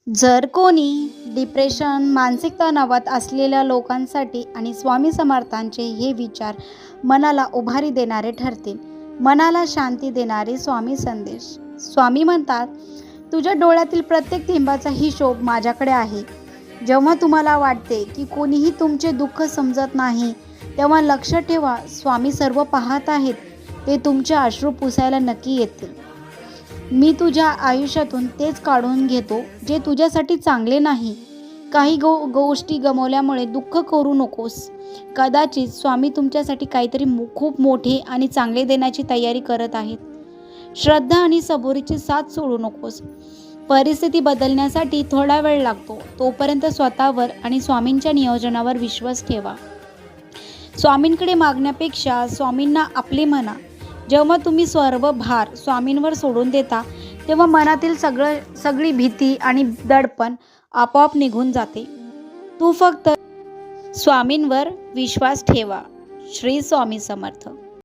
जर कोणी डिप्रेशन, मानसिक तणावात असलेल्या लोकांसाठी आणि स्वामी समर्थांचे हे विचार मनाला उभारी देणारे ठरतील. मनाला शांती देणारे स्वामी संदेश. स्वामी म्हणतात, तुझ्या डोळ्यातील प्रत्येक थेंबाचा हिशोब माझ्याकडे आहे. जेव्हा तुम्हाला वाटते की कोणीही तुमचे दुःख समजत नाही, तेव्हा लक्षात ठेवा, स्वामी सर्व पाहत आहेत. ते तुमचे अश्रू पुसायला नक्की येतील. मी तुझ्या आयुष्यातून तेच काढून घेतो जे तुझ्यासाठी चांगले नाही. काही गोष्टी गमावल्यामुळे दुःख करू नकोस. कदाचित स्वामी तुमच्यासाठी काहीतरी खूप मोठे आणि चांगले देण्याची तयारी करत आहेत. श्रद्धा आणि सबुरीची साथ सोडू नकोस. परिस्थिती बदलण्यासाठी थोडा वेळ लागतो. तोपर्यंत स्वतःवर आणि स्वामींच्या नियोजनावर विश्वास ठेवा. स्वामींकडे मागण्यापेक्षा स्वामींना आपले म्हणा. जेव्हा तुम्ही सर्व भार स्वामींवर सोडून देता, तेव्हा मनातील सगळी भीती आणि दडपण आपोआप निघून जाते. तू फक्त स्वामींवर विश्वास ठेवा. श्री स्वामी समर्थ.